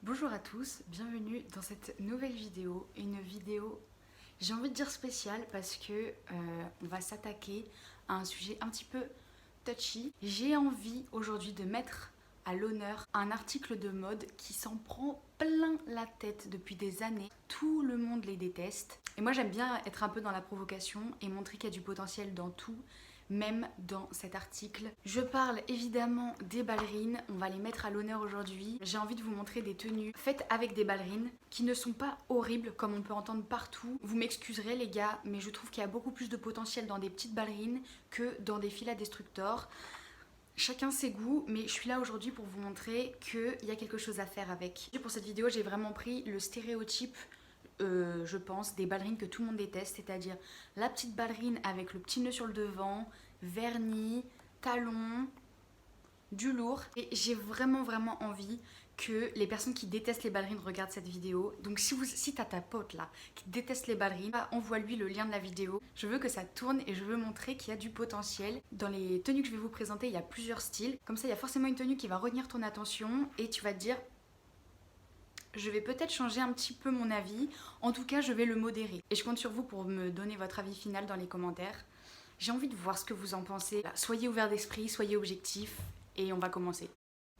Bonjour à tous, bienvenue dans cette nouvelle vidéo. Une vidéo, j'ai envie de dire spéciale parce que on va s'attaquer à un sujet un petit peu touchy. J'ai envie aujourd'hui de mettre à l'honneur un article de mode qui s'en prend plein la tête depuis des années. Tout le monde les déteste. Et moi j'aime bien être un peu dans la provocation et montrer qu'il y a du potentiel dans tout. Même dans cet article. Je parle évidemment des ballerines, on va les mettre à l'honneur aujourd'hui. J'ai envie de vous montrer des tenues faites avec des ballerines qui ne sont pas horribles comme on peut entendre partout. Vous m'excuserez les gars, mais je trouve qu'il y a beaucoup plus de potentiel dans des petites ballerines que dans des fils à destructeurs. Chacun ses goûts, mais je suis là aujourd'hui pour vous montrer qu'il y a quelque chose à faire avec. Pour cette vidéo, j'ai vraiment pris le stéréotype je pense, des ballerines que tout le monde déteste, c'est-à-dire la petite ballerine avec le petit nœud sur le devant, vernis, talons, du lourd. Et j'ai vraiment envie que les personnes qui détestent les ballerines regardent cette vidéo. Donc si t'as ta pote là qui déteste les ballerines, envoie-lui le lien de la vidéo. Je veux que ça tourne et je veux montrer qu'il y a du potentiel. Dans les tenues que je vais vous présenter, il y a plusieurs styles. Comme ça, il y a forcément une tenue qui va retenir ton attention et tu vas te dire je vais peut-être changer un petit peu mon avis, en tout cas je vais le modérer. Et je compte sur vous pour me donner votre avis final dans les commentaires. J'ai envie de voir ce que vous en pensez. Soyez ouverts d'esprit, soyez objectifs et on va commencer.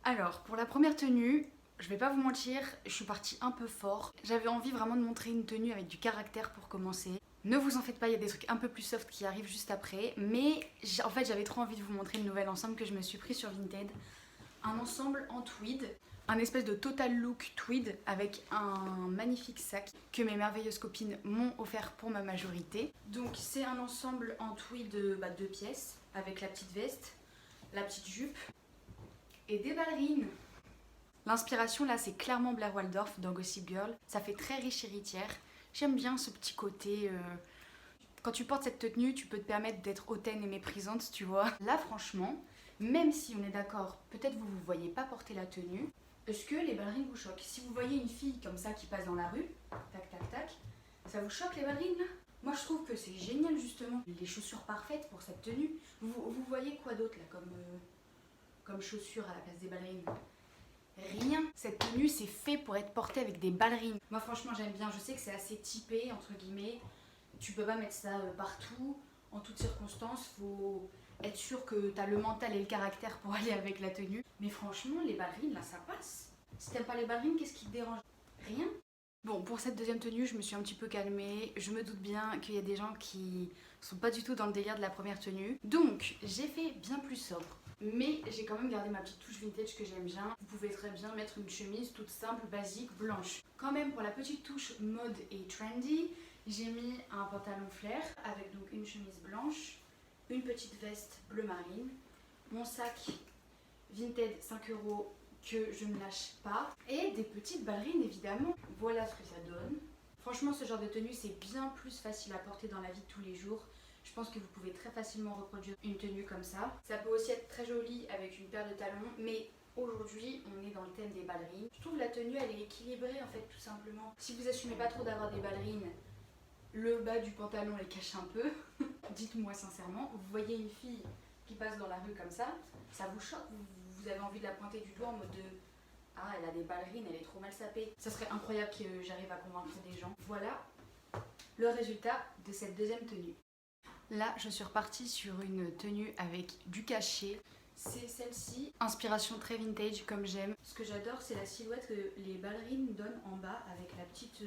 Alors pour la première tenue, je vais pas vous mentir, je suis partie un peu fort. J'avais envie vraiment de montrer une tenue avec du caractère pour commencer. Ne vous en faites pas, il y a des trucs un peu plus soft qui arrivent juste après. Mais en fait j'avais trop envie de vous montrer le nouvel ensemble que je me suis pris sur Vinted. Un ensemble en tweed. Un espèce de total look tweed avec un magnifique sac que mes merveilleuses copines m'ont offert pour ma majorité. Donc c'est un ensemble en tweed de 2 pièces avec la petite veste, la petite jupe et des ballerines. L'inspiration là c'est clairement Blair Waldorf dans Gossip Girl. Ça fait très riche héritière. J'aime bien ce petit côté... Quand tu portes cette tenue, tu peux te permettre d'être hautaine et méprisante, tu vois. Là franchement, même si on est d'accord, peut-être vous ne voyez pas porter la tenue, est-ce que les ballerines vous choquent? Si vous voyez une fille comme ça qui passe dans la rue, tac tac tac, ça vous choque les ballerines là? Moi je trouve que c'est génial justement. Les chaussures parfaites pour cette tenue. Vous voyez quoi d'autre là comme chaussures à la place des ballerines? Rien. Cette tenue c'est fait pour être portée avec des ballerines. Moi franchement j'aime bien, je sais que c'est assez typé entre guillemets. Tu peux pas mettre ça partout, en toutes circonstances, faut être sûr que t'as le mental et le caractère pour aller avec la tenue. Mais franchement, les ballerines, là, ça passe. Si t'aimes pas les ballerines, qu'est-ce qui te dérange? Rien. Bon, pour cette deuxième tenue, je me suis un petit peu calmée. Je me doute bien qu'il y a des gens qui sont pas du tout dans le délire de la première tenue. Donc, j'ai fait bien plus sobre. Mais j'ai quand même gardé ma petite touche vintage que j'aime bien. Vous pouvez très bien mettre une chemise toute simple, basique, blanche. Quand même, pour la petite touche mode et trendy, j'ai mis un pantalon flair avec donc une chemise blanche, une petite veste bleu marine, mon sac Vinted 5 € que je ne lâche pas et des petites ballerines évidemment. Voilà ce que ça donne. Franchement, ce genre de tenue c'est bien plus facile à porter dans la vie de tous les jours. Je pense que vous pouvez très facilement reproduire une tenue comme ça. Ça peut aussi être très joli avec une paire de talons, mais aujourd'hui on est dans le thème des ballerines. Je trouve la tenue elle est équilibrée en fait tout simplement. Si vous assumez pas trop d'avoir des ballerines, le bas du pantalon les cache un peu. Dites-moi sincèrement, vous voyez une fille qui passe dans la rue comme ça vous choque, vous avez envie de la pointer du doigt en mode de ah elle a des ballerines, elle est trop mal sapée. Ça serait incroyable que j'arrive à convaincre des gens. Voilà le résultat de cette deuxième tenue. Là je suis repartie sur une tenue avec du cachet. C'est celle-ci, inspiration très vintage comme j'aime. Ce que j'adore c'est la silhouette que les ballerines donnent en bas avec la petite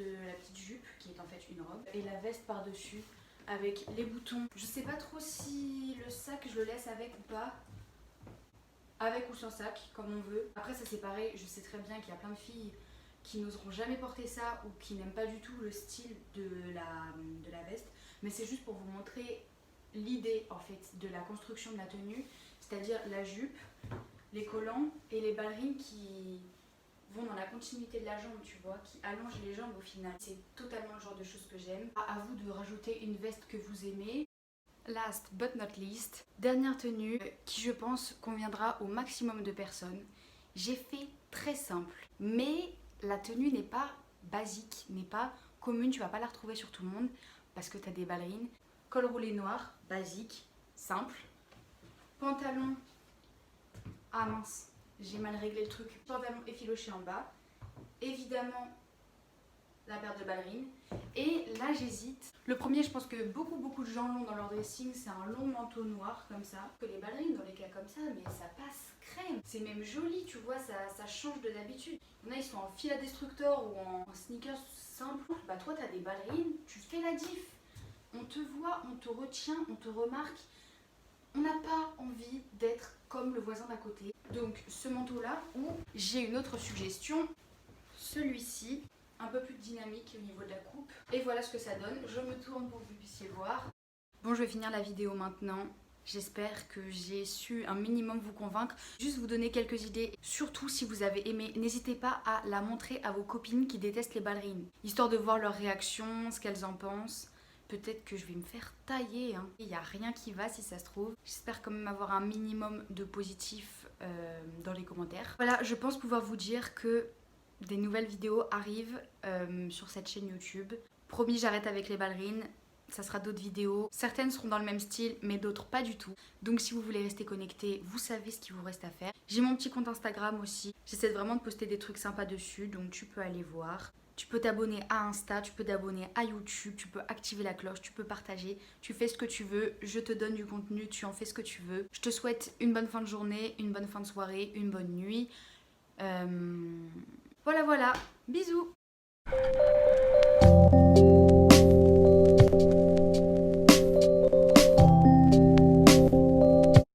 jupe qui est en fait une robe et la veste par dessus avec les boutons. Je sais pas trop si le sac je le laisse avec ou pas. Avec ou sans sac, comme on veut. Après ça c'est pareil, je sais très bien qu'il y a plein de filles qui n'oseront jamais porter ça ou qui n'aiment pas du tout le style de la veste. Mais c'est juste pour vous montrer l'idée en fait de la construction de la tenue. C'est-à-dire la jupe, les collants et les ballerines qui vont dans la continuité de la jambe, tu vois, qui allongent les jambes au final. C'est totalement le genre de choses que j'aime. À vous de rajouter une veste que vous aimez. Last but not least, dernière tenue qui je pense conviendra au maximum de personnes. J'ai fait très simple, mais la tenue n'est pas basique, n'est pas commune, tu vas pas la retrouver sur tout le monde parce que tu as des ballerines. Col roulé noir, basique, simple. Pantalon, ah mince, j'ai mal réglé le truc. Pantalon effiloché en bas évidemment la paire de ballerines. Et là j'hésite. Le premier, je pense que beaucoup de gens l'ont dans leur dressing, c'est un long manteau noir comme ça. Que les ballerines dans les cas comme ça, mais ça passe crème. C'est même joli, tu vois, ça change de d'habitude. Il y en a, ils sont en fila destructor ou en sneakers simple. Bah toi t'as des ballerines, tu fais la diff. On te voit, on te retient, on te remarque. On n'a pas envie d'être comme le voisin d'à côté. Donc ce manteau là, ou j'ai une autre suggestion, celui-ci, un peu plus dynamique au niveau de la coupe. Et voilà ce que ça donne. Je me tourne pour que vous puissiez voir. Bon, je vais finir la vidéo maintenant. J'espère que j'ai su un minimum vous convaincre. Juste vous donner quelques idées. Surtout si vous avez aimé, n'hésitez pas à la montrer à vos copines qui détestent les ballerines. Histoire de voir leur réaction, ce qu'elles en pensent. Peut-être que je vais me faire tailler. Hein. Il n'y a rien qui va si ça se trouve. J'espère quand même avoir un minimum de positif dans les commentaires. Voilà, je pense pouvoir vous dire que des nouvelles vidéos arrivent sur cette chaîne YouTube. Promis, j'arrête avec les ballerines. Ça sera d'autres vidéos. Certaines seront dans le même style, mais d'autres pas du tout. Donc si vous voulez rester connecté, vous savez ce qu'il vous reste à faire. J'ai mon petit compte Instagram aussi. J'essaie vraiment de poster des trucs sympas dessus, donc tu peux aller voir. Tu peux t'abonner à Insta, tu peux t'abonner à YouTube, tu peux activer la cloche, tu peux partager, tu fais ce que tu veux, je te donne du contenu, tu en fais ce que tu veux. Je te souhaite une bonne fin de journée, une bonne fin de soirée, une bonne nuit. Voilà, bisous.